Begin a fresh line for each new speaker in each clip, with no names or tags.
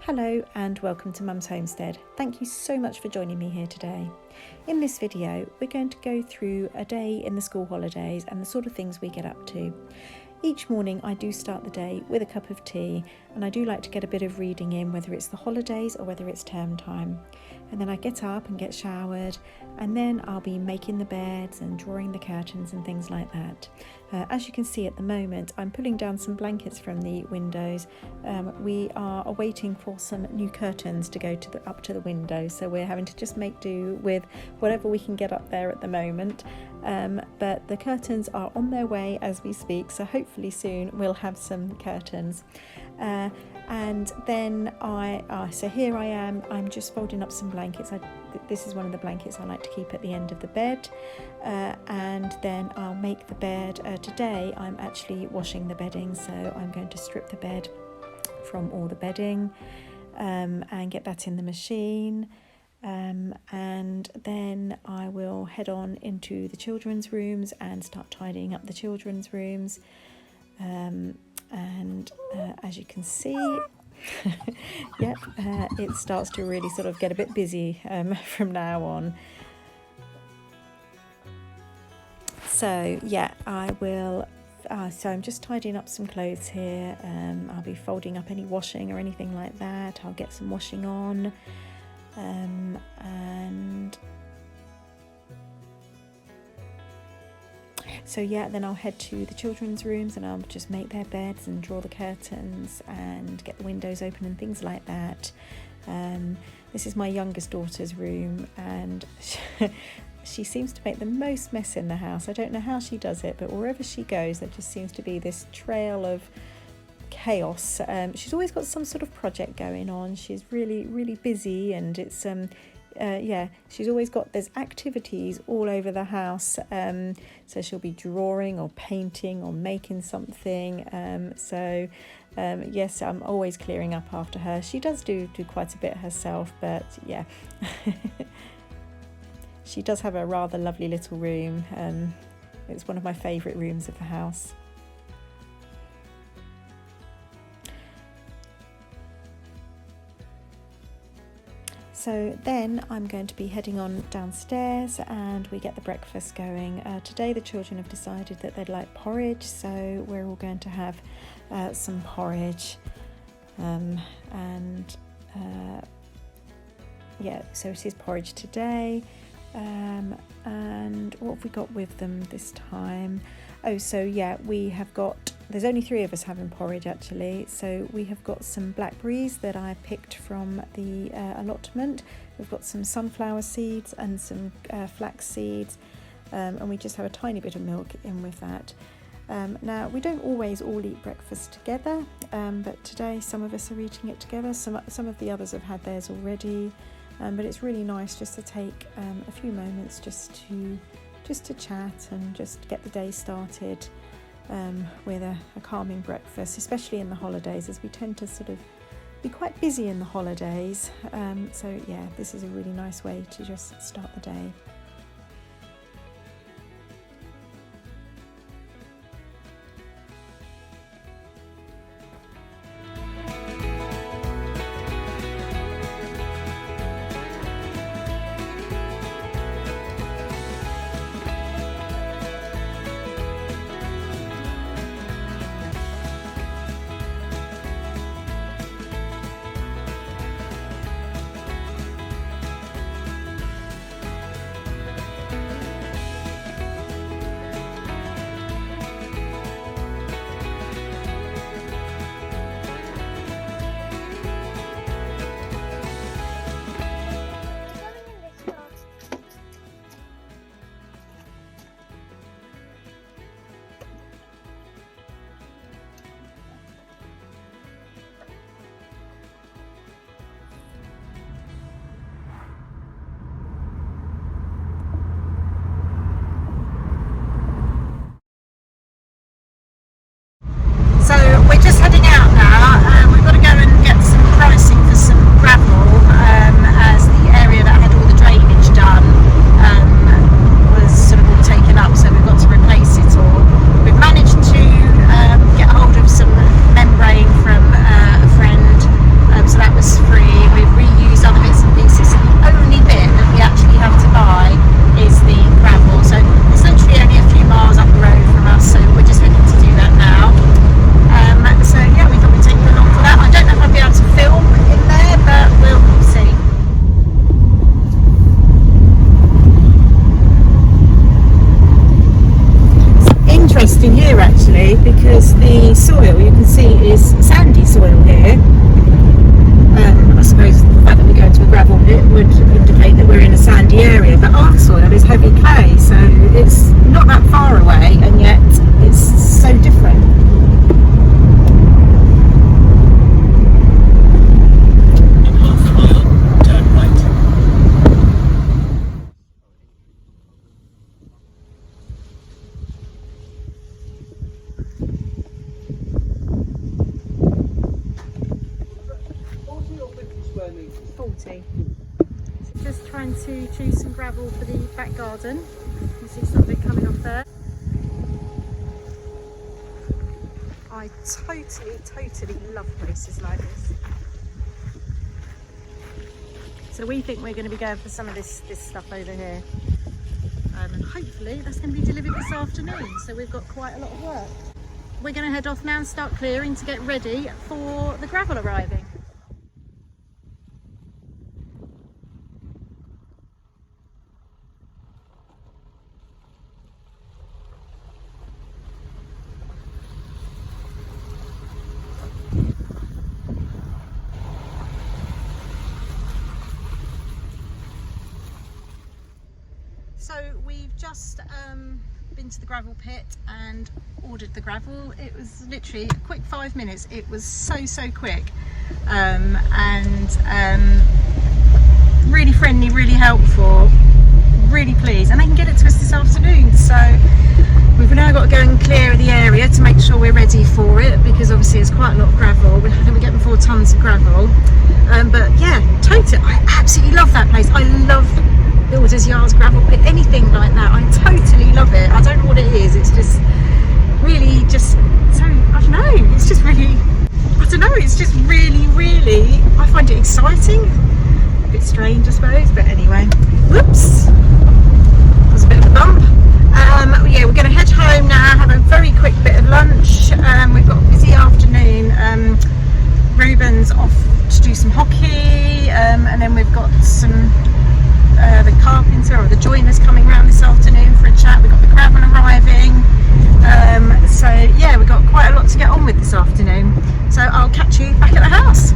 Hello and welcome to Mum's Homestead. Thank you so much for joining me here today. In this video, we're going to go through a day in the school holidays and the sort of things we get up to. Each morning I do start the day with a cup of tea, and I do like to get a bit of reading in, whether it's the holidays or whether it's term time. And then I get up and get showered, and then I'll be making the beds and drawing the curtains and things like that. As you can see at the moment, I'm pulling down some blankets from the windows. We are awaiting for some new curtains to go up to the windows, so we're having to just make do with whatever we can get up there at the moment. But the curtains are on their way as we speak, so hopefully soon we'll have some curtains. And then so here I am, I'm just folding up some blankets. This is one of the blankets I like to keep at the end of the bed, and then I'll make the bed. Today I'm actually washing the bedding, so I'm going to strip the bed from all the bedding and get that in the machine. And then I will head on into the children's rooms and start tidying up the children's rooms. As you can see, it starts to really sort of get a bit busy from now on. So I will. So I'm just tidying up some clothes here. I'll be folding up any washing or anything like that. I'll get some washing on. Then I'll head to the children's rooms and I'll just make their beds and draw the curtains and get the windows open and things like that. This is my youngest daughter's room, and she seems to make the most mess in the house. I don't know how she does it, but wherever she goes there just seems to be this trail of chaos. She's always got some sort of project going on. She's really busy, and it's she's always got, there's activities all over the house. So she'll be drawing or painting or making something. Yes, I'm always clearing up after her. She does do quite a bit herself, but yeah. She does have a rather lovely little room. It's one of my favourite rooms of the house. So then I'm going to be heading on downstairs and we get the breakfast going. Today the children have decided that they'd like porridge, so we're all going to have some porridge. So it is porridge today. And what have we got with them this time? We have got, there's only 3 of us having porridge actually. So we have got some blackberries that I picked from the allotment. We've got some sunflower seeds and some flax seeds, and we just have a tiny bit of milk in with that. Now we don't always all eat breakfast together, but today some of us are eating it together. Some of the others have had theirs already. But it's really nice just to take a few moments just to chat and just get the day started with a calming breakfast, especially in the holidays, as we tend to sort of be quite busy in the holidays. This is a really nice way to just start the day. soil you can see is sandy soil here. I suppose the fact that we're going to a gravel pit would indicate that we're in a sandy area, but our soil is heavy clay, so it's not that far away, and yet it's so different.
In half a mile, turn right. Or 50 square metres?
40. So just trying to choose some gravel for the back garden. You see some of it coming off there. I totally love places like this. So we think we're going to be going for some of this stuff over here. And hopefully that's going to be delivered this afternoon. So we've got quite a lot of work. We're going to head off now and start clearing to get ready for the gravel arriving. So we've just been to the gravel pit and ordered the gravel. It was literally a quick 5 minutes. It was so quick, and really friendly, really helpful, really pleased, and they can get it to us this afternoon. So we've now got to go and clear the area to make sure we're ready for it, because obviously it's quite a lot of gravel. I think we're getting 4 tons of gravel, but yeah, totally, I absolutely love that place. I love builders' yards, gravel pit, anything like that. I totally love it. I don't know what it is. It's just really just so, I don't know, it's just really, I don't know, it's just really, I find it exciting. A bit strange, I suppose, but anyway. Whoops, that was a bit of a bump. Yeah, we're going to head home now, have a very quick bit of lunch. We've got a busy afternoon. Ruben's off to do some hockey, and then we've got some the carpenter or the joiners coming round this afternoon for a chat. We've got the gravel arriving, so yeah, we've got quite a lot to get on with this afternoon. So I'll catch you back at the house.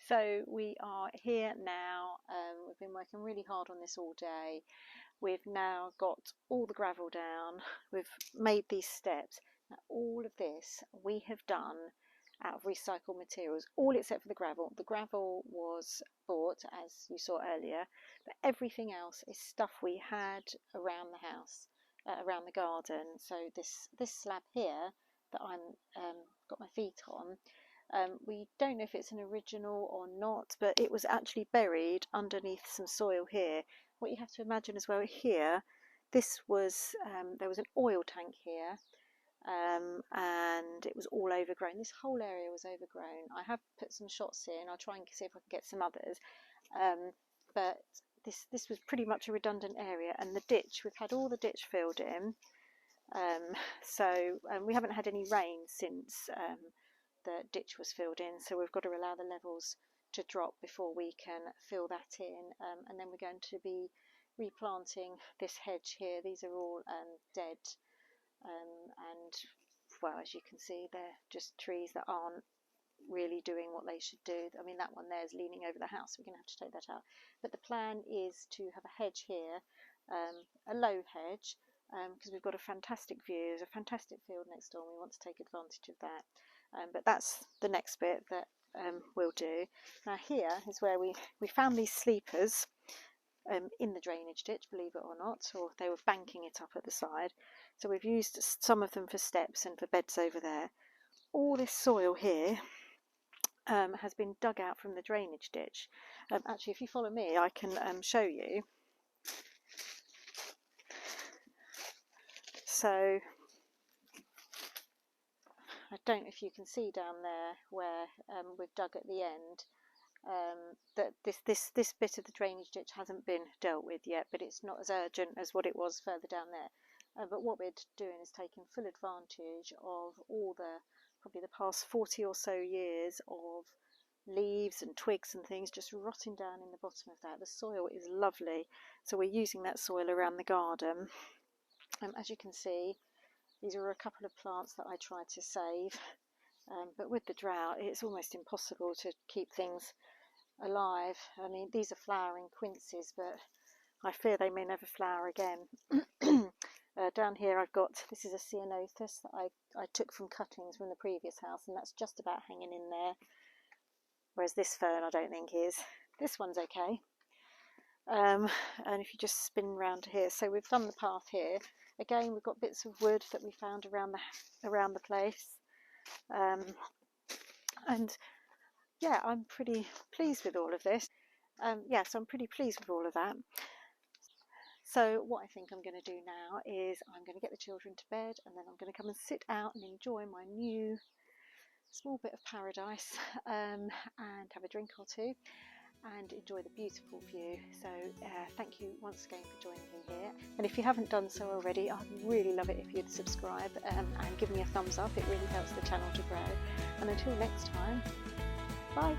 So we are here now. We've been working really hard on this all day. We've now got all the gravel down. We've made these steps. Now all of this we have done out of recycled materials, all except for the gravel. The gravel was bought, as you saw earlier, but everything else is stuff we had around the house, around the garden. So this slab here that I'm got my feet on, we don't know if it's an original or not, but it was actually buried underneath some soil here. What you have to imagine as well here, this was, there was an oil tank here, and it was all overgrown. This whole area was overgrown. I have put some shots in. I'll try and see if I can get some others, but this was pretty much a redundant area. And the ditch, we've had all the ditch filled in, so we haven't had any rain since the ditch was filled in, so we've got to allow the levels to drop before we can fill that in, and then we're going to be replanting this hedge here. These are all dead, and well, as you can see, they're just trees that aren't really doing what they should do. I mean, that one there is leaning over the house, so we're going to have to take that out. But the plan is to have a hedge here, a low hedge, because we've got a fantastic view. There's a fantastic field next door and we want to take advantage of that. But that's the next bit that we'll do. Now here is where we found these sleepers in the drainage ditch, believe it or not, or they were banking it up at the side. So we've used some of them for steps and for beds over there. All this soil here has been dug out from the drainage ditch. Actually, if you follow me, I can show you. So I don't know if you can see down there where we've dug at the end, that this bit of the drainage ditch hasn't been dealt with yet, but it's not as urgent as what it was further down there. But what we're doing is taking full advantage of all probably the past 40 or so years of leaves and twigs and things just rotting down in the bottom of that. The soil is lovely, so we're using that soil around the garden. As you can see, these are a couple of plants that I tried to save, but with the drought it's almost impossible to keep things alive. I mean, these are flowering quinces, but I fear they may never flower again. Down here I've got, this is a ceanothus that I took from cuttings from the previous house, and that's just about hanging in there, whereas this fern I don't think is. This one's okay. And if you just spin around here, so we've done the path here. Again, we've got bits of wood that we found around the place, and yeah, I'm pretty pleased with all of this. So I'm pretty pleased with all of that. So what I think I'm going to do now is I'm going to get the children to bed, and then I'm going to come and sit out and enjoy my new small bit of paradise, and have a drink or two and enjoy the beautiful view. So thank you once again for joining me here, and if you haven't done so already, I'd really love it if you'd subscribe and give me a thumbs up. It really helps the channel to grow. And until next time, bye.